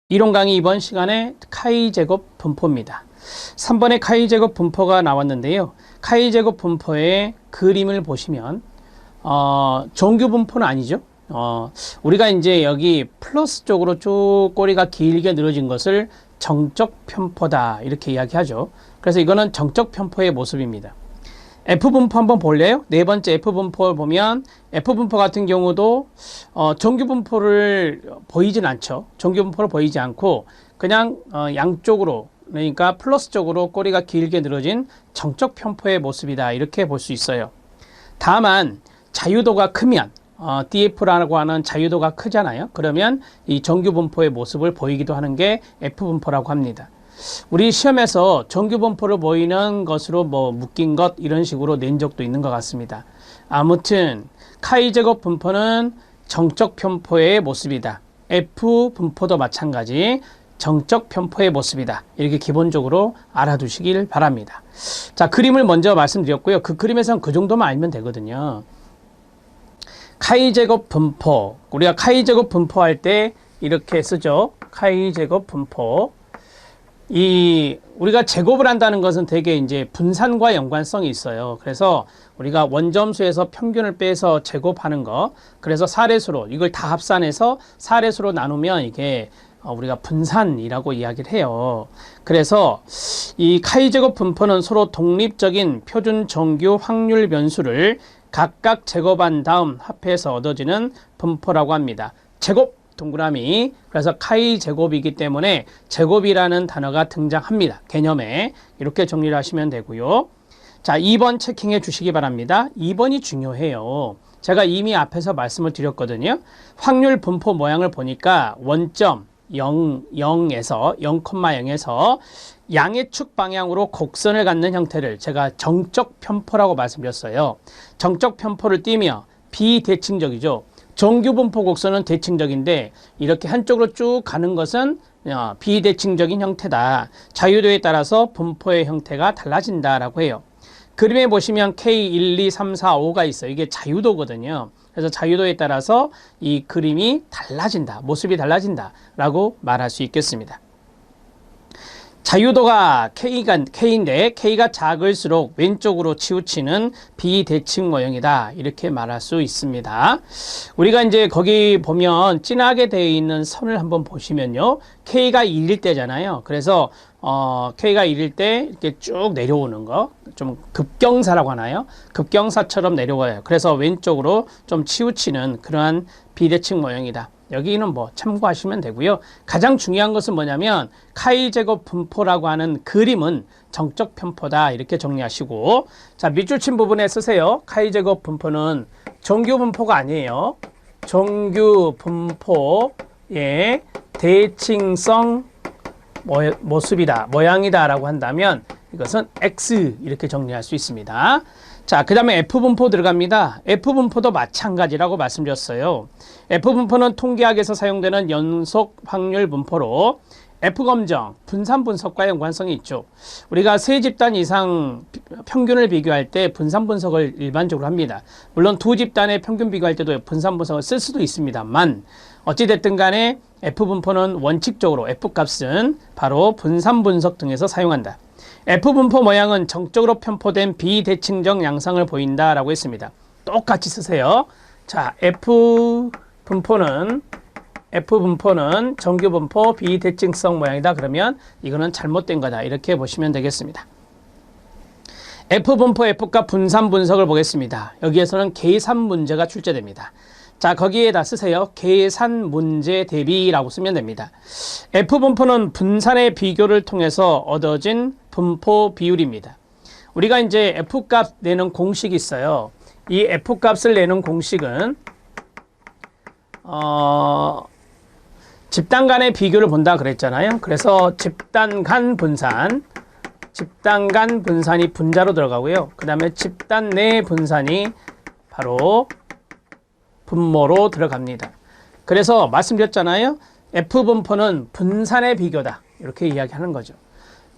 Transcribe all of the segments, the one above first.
이론 강의 이번 시간에 카이-제곱 분포입니다. 3번의 카이-제곱 분포가 나왔는데요. 카이-제곱 분포의 그림을 보시면 정규 분포는 아니죠. 우리가 이제 여기 플러스 쪽으로 쭉 꼬리가 길게 늘어진 것을 정적 편포다 이렇게 이야기하죠. 그래서 이거는 정적 편포의 모습입니다. F분포 한번 볼래요? 네 번째 F분포를 보면 F분포 같은 경우도 정규분포를 보이진 않죠. 정규분포를 보이지 않고 그냥 양쪽으로, 그러니까 플러스 쪽으로 꼬리가 길게 늘어진 정적 편포의 모습이다 이렇게 볼 수 있어요. 다만 자유도가 크면 DF라고 하는 자유도가 크잖아요. 그러면 이 정규분포의 모습을 보이기도 하는 게 F분포라고 합니다. 우리 시험에서 정규분포를 보이는 것으로 묶인 것 이런 식으로 낸 적도 있는 것 같습니다. 아무튼 카이-제곱 분포는 정적 편포의 모습이다. F분포도 마찬가지 정적 편포의 모습이다. 이렇게 기본적으로 알아두시길 바랍니다. 자, 그림을 먼저 말씀드렸고요. 그 그림에서는 그 정도만 알면 되거든요. 카이-제곱 분포, 우리가 카이-제곱 분포할 때 이렇게 쓰죠. 카이-제곱 분포. 우리가 제곱을 한다는 것은 되게 이제 분산과 연관성이 있어요. 그래서 우리가 원점수에서 평균을 빼서 제곱하는 거, 그래서 사례수로 이걸 다 합산해서 사례수로 나누면 이게 우리가 분산이라고 이야기를 해요. 그래서 이 카이-제곱 분포는 서로 독립적인 표준 정규 확률 변수를 각각 제곱한 다음 합해서 얻어지는 분포라고 합니다. 제곱 동그라미. 그래서 카이-제곱이기 때문에 제곱이라는 단어가 등장합니다. 개념에. 이렇게 정리를 하시면 되고요. 자, 2번 체킹해 주시기 바랍니다. 2번이 중요해요. 제가 이미 앞에서 말씀을 드렸거든요. 확률 분포 모양을 보니까 원점 0에서 0,0에서 양의 축 방향으로 곡선을 갖는 형태를 제가 정적 편포라고 말씀드렸어요. 정적 편포를 띠며 비대칭적이죠. 정규분포 곡선은 대칭적인데 이렇게 한쪽으로 쭉 가는 것은 비대칭적인 형태다. 자유도에 따라서 분포의 형태가 달라진다라고 해요. 그림에 보시면 K1, 2, 3, 4, 5가 있어요. 이게 자유도거든요. 그래서 자유도에 따라서 이 그림이 달라진다. 모습이 달라진다. 라고 말할 수 있겠습니다. 자유도가 K인데 K가 작을수록 왼쪽으로 치우치는 비대칭 모형이다. 이렇게 말할 수 있습니다. 우리가 이제 거기 보면 진하게 되어 있는 선을 한번 보시면요. K가 1일 때잖아요. 그래서 K가 1일 때 이렇게 쭉 내려오는 거, 좀 급경사라고 하나요? 급경사처럼 내려와요. 그래서 왼쪽으로 좀 치우치는 그러한 비대칭 모형이다. 여기는 참고하시면 되고요. 가장 중요한 것은 뭐냐면 카이-제곱 분포라고 하는 그림은 정적 편포다 이렇게 정리하시고, 자, 밑줄 친 부분에 쓰세요. 카이-제곱 분포는 정규 분포가 아니에요. 정규 분포의 대칭성 모습이다, 모양이다 라고 한다면 이것은 X 이렇게 정리할 수 있습니다. 자, 그 다음에 F분포 들어갑니다. F분포도 마찬가지라고 말씀드렸어요. F분포는 통계학에서 사용되는 연속 확률 분포로 F검정, 분산 분석과 연관성이 있죠. 우리가 세 집단 이상 평균을 비교할 때 분산 분석을 일반적으로 합니다. 물론 두 집단의 평균 비교할 때도 분산 분석을 쓸 수도 있습니다만 어찌됐든 간에 F분포는 원칙적으로 F값은 바로 분산 분석 등에서 사용한다. F분포 모양은 정적으로 편포된 비대칭적 양상을 보인다라고 했습니다. 똑같이 쓰세요. 자, F분포는 정규분포 비대칭성 모양이다. 그러면 이거는 잘못된 거다. 이렇게 보시면 되겠습니다. F분포 F값 분산 분석을 보겠습니다. 여기에서는 계산 문제가 출제됩니다. 자, 거기에다 쓰세요. 계산 문제 대비라고 쓰면 됩니다. F분포는 분산의 비교를 통해서 얻어진 분포 비율입니다. 우리가 이제 F값 내는 공식이 있어요. 이 F값을 내는 공식은 집단 간의 비교를 본다 그랬잖아요. 그래서 집단 간 분산이 분자로 들어가고요. 그 다음에 집단 내 분산이 바로 분모로 들어갑니다. 그래서 말씀드렸잖아요. F분포는 분산의 비교다. 이렇게 이야기하는 거죠.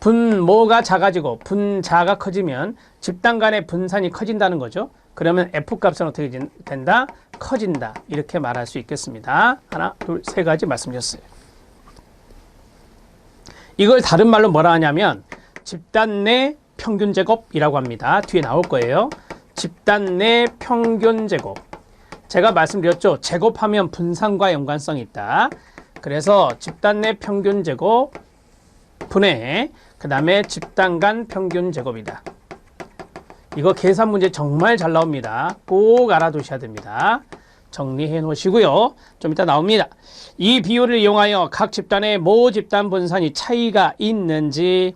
분모가 작아지고 분자가 커지면 집단 간의 분산이 커진다는 거죠. 그러면 F값은 어떻게 된다? 커진다. 이렇게 말할 수 있겠습니다. 하나, 둘, 세 가지 말씀드렸어요. 이걸 다른 말로 뭐라 하냐면 집단 내 평균 제곱이라고 합니다. 뒤에 나올 거예요. 집단 내 평균 제곱. 제가 말씀드렸죠. 제곱하면 분산과 연관성이 있다. 그래서 집단 내 평균 제곱 분의 그 다음에 집단 간 평균 제곱이다. 이거 계산 문제 정말 잘 나옵니다. 꼭 알아두셔야 됩니다. 정리해 놓으시고요. 좀 이따 나옵니다. 이 비율을 이용하여 각 집단의 모집단 분산이 차이가 있는지에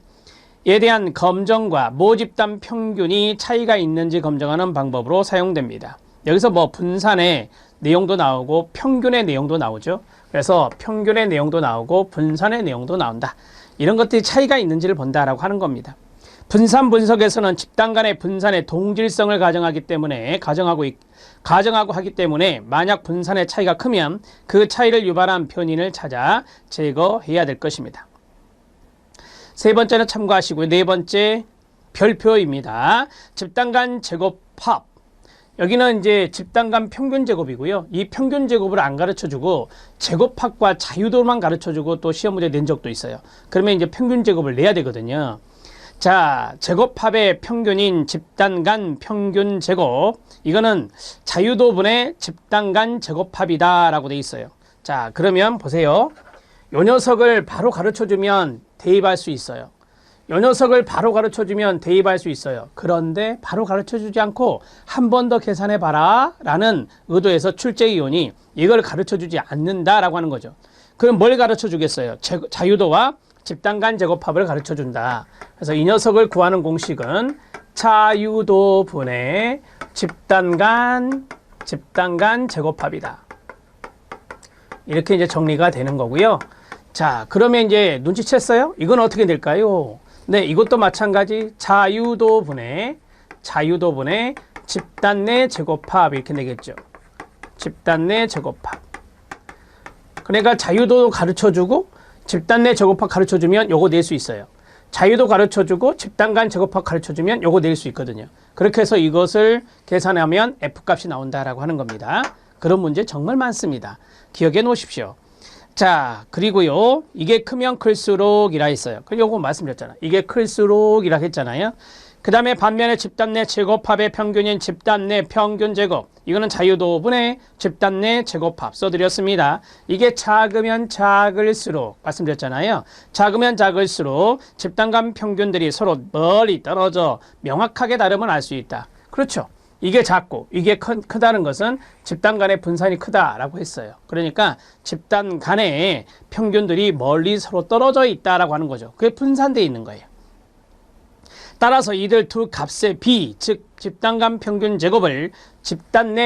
대한 검정과 모집단 평균이 차이가 있는지 검정하는 방법으로 사용됩니다. 여기서 뭐 분산의 내용도 나오고 평균의 내용도 나오죠. 그래서 평균의 내용도 나오고 분산의 내용도 나온다. 이런 것들이 차이가 있는지를 본다라고 하는 겁니다. 분산 분석에서는 집단 간의 분산의 동질성을 가정하고 하기 때문에 만약 분산의 차이가 크면 그 차이를 유발한 변인을 찾아 제거해야 될 것입니다. 세 번째는 참고하시고요. 네 번째 별표입니다. 집단 간 제곱합. 여기는 이제 집단 간 평균 제곱이고요. 이 평균 제곱을 안 가르쳐주고 제곱합과 자유도만 가르쳐주고 또 시험 문제 낸 적도 있어요. 그러면 이제 평균 제곱을 내야 되거든요. 자, 제곱합의 평균인 집단 간 평균 제곱. 이거는 자유도분의 집단 간 제곱합이다 라고 돼 있어요. 자, 그러면 보세요. 요 녀석을 바로 가르쳐주면 대입할 수 있어요. 요 녀석을 바로 가르쳐주면 대입할 수 있어요. 그런데 바로 가르쳐주지 않고 한 번 더 계산해봐라 라는 의도에서 출제위원이 이걸 가르쳐주지 않는다라고 하는 거죠. 그럼 뭘 가르쳐주겠어요? 자유도와 집단 간 제곱합을 가르쳐준다. 그래서 이 녀석을 구하는 공식은 자유도 분의 집단 간 제곱합이다. 이렇게 이제 정리가 되는 거고요. 자, 그러면 이제 눈치챘어요? 이건 어떻게 될까요? 네, 이것도 마찬가지 자유도 분의 집단 내 제곱합 이렇게 되겠죠. 집단 내 제곱합. 그러니까 자유도 가르쳐주고 집단 내 제곱합 가르쳐주면 요거 낼 수 있어요. 자유도 가르쳐주고 집단 간 제곱합 가르쳐주면 요거 낼 수 있거든요. 그렇게 해서 이것을 계산하면 F값이 나온다라고 하는 겁니다. 그런 문제 정말 많습니다. 기억해 놓으십시오. 자, 그리고요. 이게 크면 클수록이라 했어요. 요거 말씀드렸잖아요. 이게 클수록이라 했잖아요. 그 다음에 반면에 집단 내 제곱합의 평균인 집단 내 평균 제곱. 이거는 자유도분의 집단 내 제곱합 써드렸습니다. 이게 작으면 작을수록 말씀드렸잖아요. 작으면 작을수록 집단 간 평균들이 서로 멀리 떨어져 명확하게 다름을 알 수 있다. 그렇죠. 이게 작고 이게 크다는 것은 집단 간의 분산이 크다라고 했어요. 그러니까 집단 간의 평균들이 멀리 서로 떨어져 있다라고 하는 거죠. 그게 분산되어 있는 거예요. 따라서 이들 두 값의 비, 즉 집단 간 평균 제곱을 집단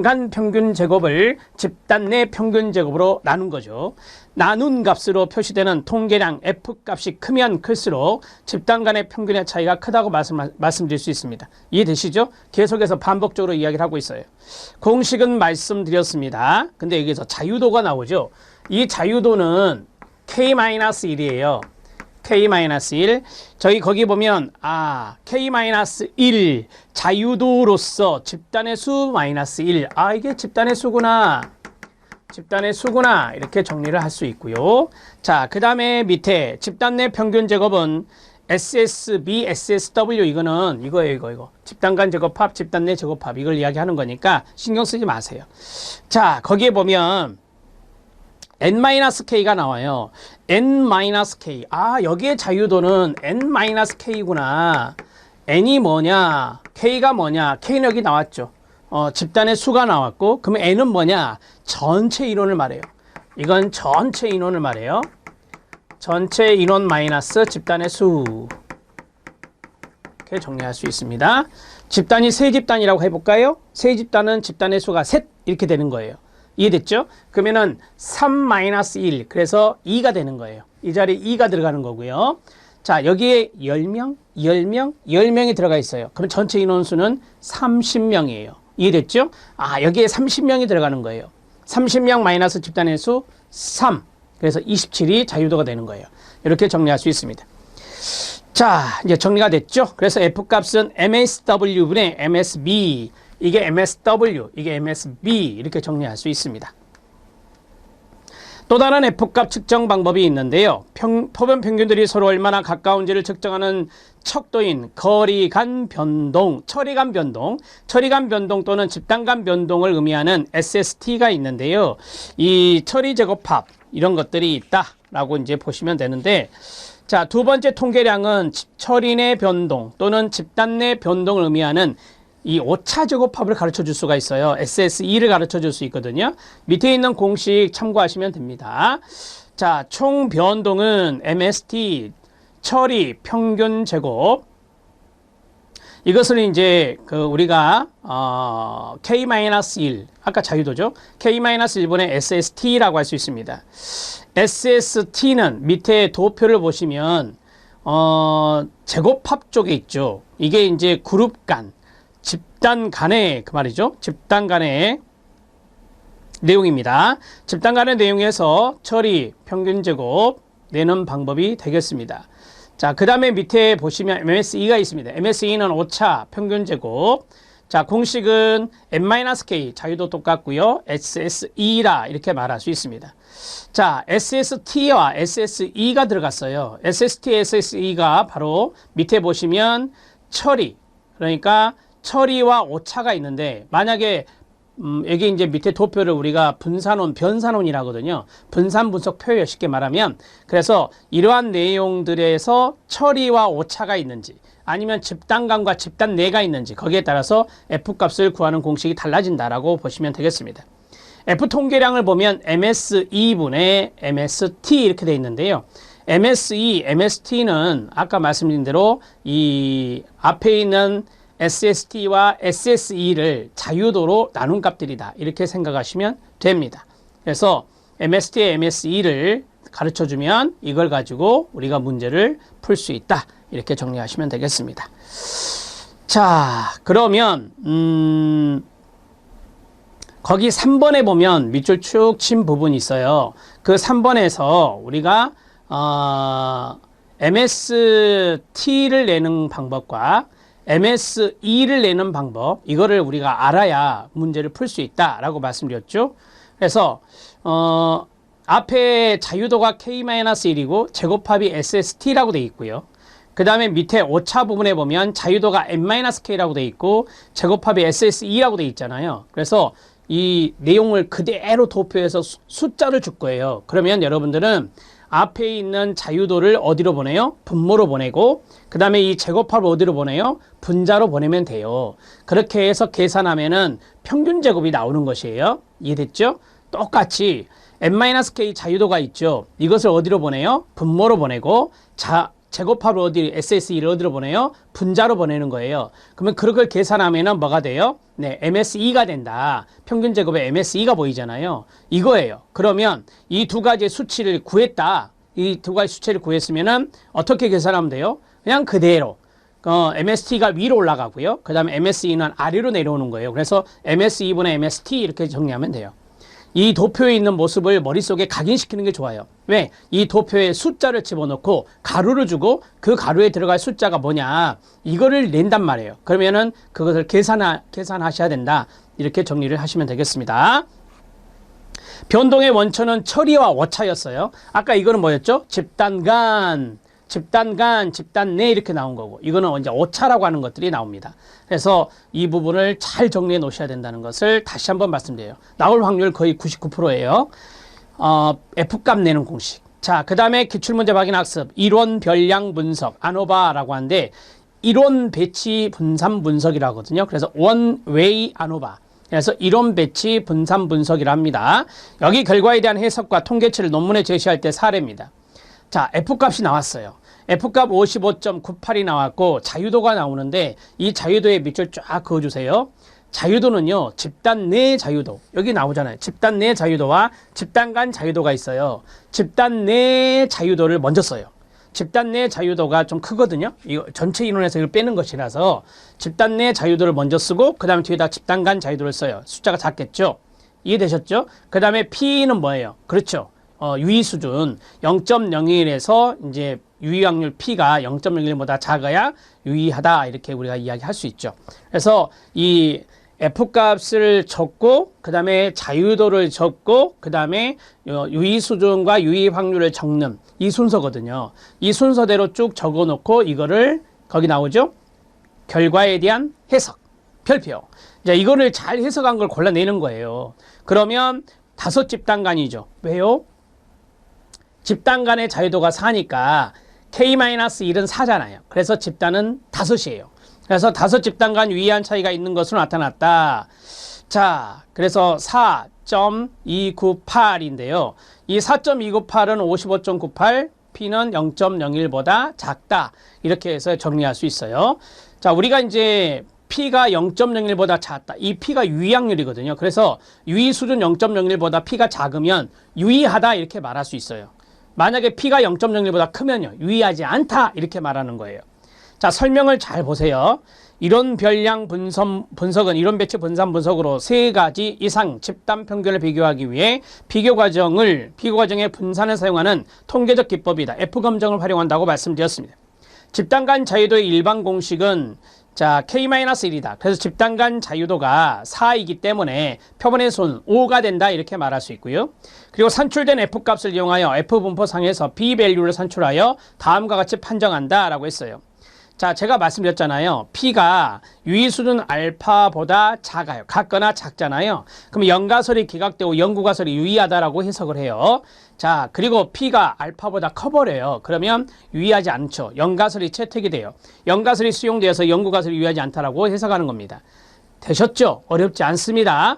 간 평균 제곱을 집단 내 평균 제곱으로 나눈 거죠. 나눈 값으로 표시되는 통계량 F값이 크면 클수록 집단 간의 평균의 차이가 크다고 말씀드릴 수 있습니다. 이해되시죠? 계속해서 반복적으로 이야기를 하고 있어요. 공식은 말씀드렸습니다. 근데 여기서 자유도가 나오죠. 이 자유도는 K-1이에요. K-1 저희 거기 보면 K-1 자유도로서 집단의 수 -1 이게 집단의 수구나 이렇게 정리를 할 수 있고요. 자, 그 다음에 밑에 집단 내 평균 제곱은 SSB, SSW 이거는 이거 집단 간 제곱합, 집단 내 제곱합 이걸 이야기하는 거니까 신경 쓰지 마세요. 자, 거기에 보면 N-K가 나와요. N-K. 여기에 자유도는 N-K구나. N이 뭐냐? K가 뭐냐? K는 여기 나왔죠. 집단의 수가 나왔고, 그러면 N은 뭐냐? 전체 인원을 말해요. 이건 전체 인원을 말해요. 전체 인원 마이너스 집단의 수. 이렇게 정리할 수 있습니다. 집단이 세 집단이라고 해볼까요? 세 집단은 집단의 수가 셋 이렇게 되는 거예요. 이해됐죠? 그러면은 3-1 그래서 2가 되는 거예요. 이 자리에 2가 들어가는 거고요. 자, 여기에 10명이 들어가 있어요. 그럼 전체 인원수는 30명이에요. 이해됐죠? 여기에 30명이 들어가는 거예요. 30명 마이너스 집단의 수 3. 그래서 27이 자유도가 되는 거예요. 이렇게 정리할 수 있습니다. 자, 이제 정리가 됐죠? 그래서 F값은 MSW분의 MSB. 이게 MSW, 이게 MSB 이렇게 정리할 수 있습니다. 또 다른 F값 측정 방법이 있는데요. 표본 평균들이 서로 얼마나 가까운지를 측정하는 척도인 거리간 변동, 처리간 변동 또는 집단간 변동을 의미하는 SST가 있는데요. 이 처리 제곱합 이런 것들이 있다라고 이제 보시면 되는데, 자, 두 번째 통계량은 처리 내 변동 또는 집단 내 변동을 의미하는 이 오차 제곱합을 가르쳐 줄 수가 있어요. SSE를 가르쳐 줄 수 있거든요. 밑에 있는 공식 참고하시면 됩니다. 자, 총 변동은 MST, 처리, 평균 제곱. 이것을 이제 우리가 K-1, 아까 자유도죠. K-1분의 SST라고 할 수 있습니다. SST는 밑에 도표를 보시면 제곱합 쪽에 있죠. 이게 이제 그룹 간, 집단 간의 그 말이죠. 집단 간의 내용입니다. 집단 간의 내용에서 처리, 평균 제곱 내는 방법이 되겠습니다. 자, 그 다음에 밑에 보시면 MSE가 있습니다. MSE는 오차, 평균 제곱. 자, 공식은 N-K, 자유도 똑같고요. SSE라 이렇게 말할 수 있습니다. 자, SST와 SSE가 들어갔어요. SST, SSE가 바로 밑에 보시면 처리, 그러니까 처리와 오차가 있는데, 만약에 여기 이제 밑에 도표를 우리가 분산원, 변산원이라 하거든요. 분산 분석 표요 쉽게 말하면. 그래서 이러한 내용들에서 처리와 오차가 있는지, 아니면 집단간과 집단 내가 있는지, 거기에 따라서 F값을 구하는 공식이 달라진다라고 보시면 되겠습니다. F 통계량을 보면 MSE분의 MST 이렇게 되어 있는데요. MSE, MST는 아까 말씀드린 대로 이 앞에 있는 SST와 SSE를 자유도로 나눈 값들이다. 이렇게 생각하시면 됩니다. 그래서 MST의 MSE를 가르쳐주면 이걸 가지고 우리가 문제를 풀 수 있다. 이렇게 정리하시면 되겠습니다. 자, 그러면 거기 3번에 보면 밑줄 쭉 친 부분이 있어요. 그 3번에서 우리가 MST를 내는 방법과 MSE를 내는 방법, 이거를 우리가 알아야 문제를 풀 수 있다라고 말씀드렸죠. 그래서 앞에 자유도가 K-1이고 제곱합이 SST라고 되어 있고요. 그 다음에 밑에 오차 부분에 보면 자유도가 N-K라고 되어 있고 제곱합이 SSE라고 되어 있잖아요. 그래서 이 내용을 그대로 도표해서 숫자를 줄 거예요. 그러면 여러분들은 앞에 있는 자유도를 어디로 보내요? 분모로 보내고, 그 다음에 이 제곱합을 어디로 보내요? 분자로 보내면 돼요. 그렇게 해서 계산하면은 평균 제곱이 나오는 것이에요. 이해됐죠? 똑같이 N-K 자유도가 있죠. 이것을 어디로 보내요? 분모로 보내고, 제곱합을 SSE를 어디로 보내요? 분자로 보내는 거예요. 그러면 그걸 계산하면은 뭐가 돼요? 네, MSE가 된다. 평균 제곱에 MSE가 보이잖아요. 이거예요. 그러면 이 두 가지 수치를 구했다. 이 두 가지 수치를 구했으면은 어떻게 계산하면 돼요? 그냥 그대로. MST가 위로 올라가고요. 그 다음에 MSE는 아래로 내려오는 거예요. 그래서 MSE분의 MST 이렇게 정리하면 돼요. 이 도표에 있는 모습을 머릿속에 각인시키는 게 좋아요. 왜? 이 도표에 숫자를 집어넣고 가루를 주고 그 가루에 들어갈 숫자가 뭐냐, 이거를 낸단 말이에요. 그러면은 그것을 계산하셔야 된다. 이렇게 정리를 하시면 되겠습니다. 변동의 원천은 처리와 오차였어요. 아까 이거는 뭐였죠? 집단 간, 집단 내 이렇게 나온 거고, 이거는 이제 오차라고 하는 것들이 나옵니다. 그래서 이 부분을 잘 정리해 놓으셔야 된다는 것을 다시 한번 말씀드려요. 나올 확률 거의 99%예요. F값 내는 공식. 자, 그 다음에 기출문제 확인 학습, 이론 별량 분석, 아노바라고 하는데, 이론 배치 분산 분석이라고 하거든요. 그래서 원웨이 아노바. 그래서 이론 배치 분산 분석이라 합니다. 여기 결과에 대한 해석과 통계치를 논문에 제시할 때 사례입니다. 자, F값이 나왔어요. F값 55.98이 나왔고 자유도가 나오는데, 이 자유도에 밑줄 쫙 그어주세요. 자유도는요, 집단 내 자유도, 여기 나오잖아요. 집단 내 자유도와 집단 간 자유도가 있어요. 집단 내 자유도를 먼저 써요. 집단 내 자유도가 좀 크거든요. 이거 전체 인원에서 이걸 빼는 것이라서 집단 내 자유도를 먼저 쓰고, 그 다음에 뒤에다 집단 간 자유도를 써요. 숫자가 작겠죠? 이해되셨죠? 그 다음에 P는 뭐예요? 그렇죠. 유의 수준 0.01에서 이제 유의 확률 P가 0.01보다 작아야 유의하다, 이렇게 우리가 이야기할 수 있죠. 그래서 이 F값을 적고 그 다음에 자유도를 적고 그 다음에 유의수준과 유의확률을 적는 이 순서거든요. 이 순서대로 쭉 적어놓고 이거를 거기 나오죠? 결과에 대한 해석, 별표. 이제 이거를 잘 해석한 걸 골라내는 거예요. 그러면 5집단 간이죠. 왜요? 집단 간의 자유도가 4니까 K-1은 4잖아요. 그래서 집단은 5이에요. 그래서 5집단 간 유의한 차이가 있는 것으로 나타났다. 자, 그래서 4.298인데요. 이 4.298은 55.98, P는 0.01보다 작다. 이렇게 해서 정리할 수 있어요. 자, 우리가 이제 P가 0.01보다 작다. 이 P가 유의확률이거든요. 그래서 유의 수준 0.01보다 P가 작으면 유의하다 이렇게 말할 수 있어요. 만약에 P가 0.01보다 크면요. 유의하지 않다 이렇게 말하는 거예요. 자, 설명을 잘 보세요. 이론 별량 분석은 이론 배치 분산 분석으로 3가지 이상 집단 평균을 비교하기 위해 비교 과정의 분산을 사용하는 통계적 기법이다. F검정을 활용한다고 말씀드렸습니다. 집단 간 자유도의 일반 공식은 자, K-1이다. 그래서 집단 간 자유도가 4이기 때문에 표본의 수는 5가 된다. 이렇게 말할 수 있고요. 그리고 산출된 F값을 이용하여 F분포상에서 B밸류를 산출하여 다음과 같이 판정한다. 라고 했어요. 자, 제가 말씀드렸잖아요. P가 유의수준 알파보다 작아요. 같거나 작잖아요. 그럼 연가설이 기각되고 연구가설이 유의하다라고 해석을 해요. 자, 그리고 P가 알파보다 커버려요. 그러면 유의하지 않죠. 연가설이 채택이 돼요. 연가설이 수용되어서 연구가설이 유의하지 않다라고 해석하는 겁니다. 되셨죠? 어렵지 않습니다.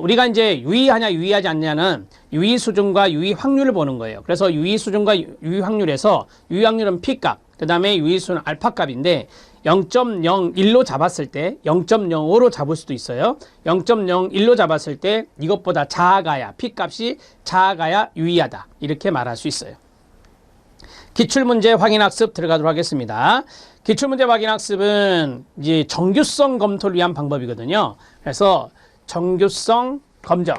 우리가 이제 유의하냐 유의하지 않냐는 유의 수준과 유의 확률을 보는 거예요. 그래서 유의 수준과 유의 확률에서 유의 확률은 P값, 그 다음에 유의 수는 알파값인데 0.01로 잡았을 때 0.05로 잡을 수도 있어요. 0.01로 잡았을 때 이것보다 작아야 P값이 작아야 유의하다 이렇게 말할 수 있어요. 기출문제 확인학습 들어가도록 하겠습니다. 기출문제 확인학습은 이제 정규성 검토를 위한 방법이거든요. 그래서 정규성 검정.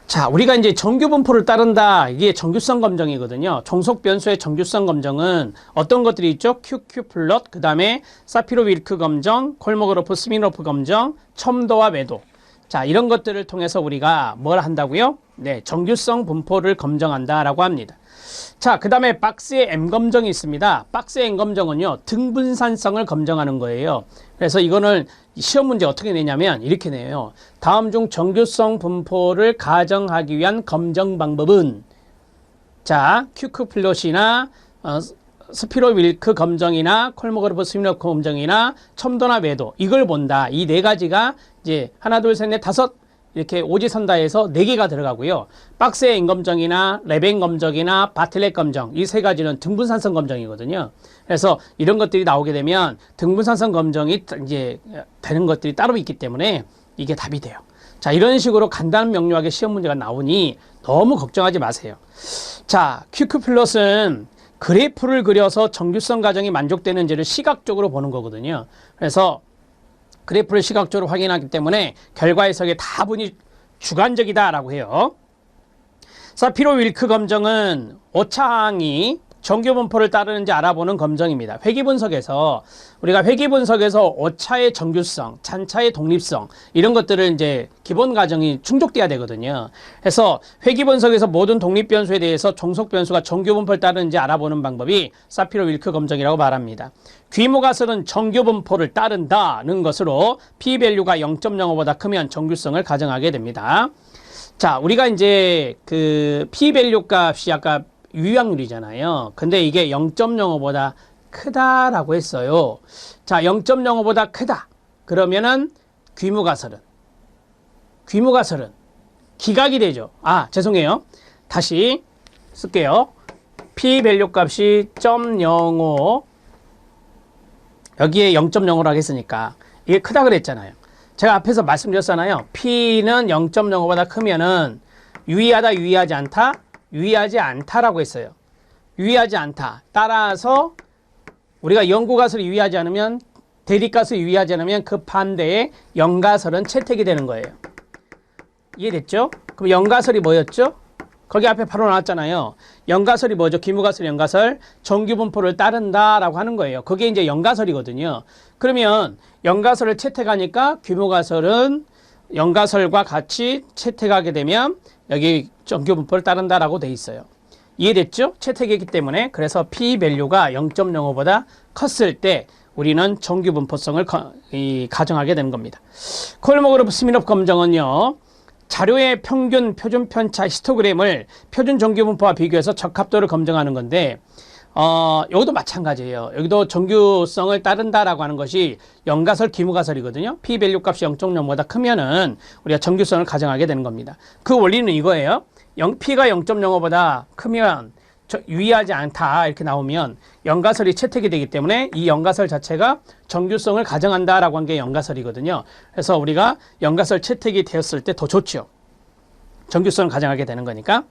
자, 우리가 이제 정규 분포를 따른다. 이게 정규성 검정이거든요. 종속 변수의 정규성 검정은 어떤 것들이 있죠? QQ 플롯, 그 다음에 사피로 윌크 검정, 콜모그로프 스미노프 검정, 첨도와 매도. 자, 이런 것들을 통해서 우리가 뭘 한다고요? 네, 정규성 분포를 검정한다라고 합니다. 자, 그 다음에 박스의 M검정이 있습니다. 박스의 M검정은요, 등분산성을 검정하는 거예요. 그래서 이거는 시험 문제 어떻게 내냐면 이렇게 내요. 다음 중 정규성 분포를 가정하기 위한 검정 방법은 자, 큐크 플롯이나 스피로 윌크 검정이나 콜모그로프 스미노프 검정이나 첨도나 매도 이걸 본다. 이 4가지가 이제 하나, 둘, 셋, 넷, 다섯 이렇게 오지선다에서 4개가 들어가고요. 박스의 N검정이나 레벤 검정이나 바틀렛 검정 이 3가지는 등분산성 검정이거든요. 그래서 이런 것들이 나오게 되면 등분산성 검정이 이제 되는 것들이 따로 있기 때문에 이게 답이 돼요. 자, 이런 식으로 간단 명료하게 시험 문제가 나오니 너무 걱정하지 마세요. 자, 큐큐 플롯은 그래프를 그려서 정규성 가정이 만족되는지를 시각적으로 보는 거거든요. 그래서 그래프를 시각적으로 확인하기 때문에 결과 해석의 다분히 주관적이다라고 해요. 사피로 윌크 검정은 오차항이 정규 분포를 따르는지 알아보는 검정입니다. 회귀분석에서 우리가 회귀분석에서 오차의 정규성, 잔차의 독립성 이런 것들을 이제 기본 가정이 충족돼야 되거든요. 그래서 회귀분석에서 모든 독립변수에 대해서 종속변수가 정규 분포를 따르는지 알아보는 방법이 사피로 윌크 검정이라고 말합니다. 귀무가설은 정규 분포를 따른다는 것으로 P-밸류가 0.05보다 크면 정규성을 가정하게 됩니다. 자, 우리가 이제 그 P-밸류 값이 아까 유의확률이잖아요. 근데 이게 0.05보다 크다라고 했어요. 자, 0.05보다 크다. 그러면은 귀무가설은 기각이 되죠. 아, 죄송해요. 다시 쓸게요. P-밸류 값이 0.05 여기에 0.05라고 했으니까 이게 크다 그랬잖아요. 제가 앞에서 말씀드렸잖아요. P는 0.05보다 크면은 유의하다, 유의하지 않다? 유의하지 않다라고 했어요. 유의하지 않다. 따라서 우리가 연구가설을 유의하지 않으면 대립가설을 유의하지 않으면 그 반대에 연가설은 채택이 되는 거예요. 이해됐죠? 그럼 연가설이 뭐였죠? 거기 앞에 바로 나왔잖아요. 연가설이 뭐죠? 기무가설, 연가설, 정규분포를 따른다라고 하는 거예요. 그게 이제 연가설이거든요. 그러면 연가설을 채택하니까 기무가설은 연가설과 같이 채택하게 되면 여기 정규분포를 따른다라고 돼 있어요. 이해됐죠? 채택이기 때문에. 그래서 p-밸류가 0.05보다 컸을 때 우리는 정규분포성을 가정하게 되는 겁니다. 콜모그래프 스미노프 검정은요. 자료의 평균 표준 편차 히스토그램을 표준 정규분포와 비교해서 적합도를 검증하는 건데 여기도 마찬가지예요. 여기도 정규성을 따른다라고 하는 것이 연가설, 기무가설이거든요. p-밸류 값이 0.0보다 크면은 우리가 정규성을 가정하게 되는 겁니다. 그 원리는 이거예요. p가 0.05보다 크면 유의하지 않다 이렇게 나오면 연가설이 채택이 되기 때문에 이 연가설 자체가 정규성을 가정한다라고 한 게 연가설이거든요. 그래서 우리가 연가설 채택이 되었을 때 더 좋죠. 정규성을 가정하게 되는 거니까.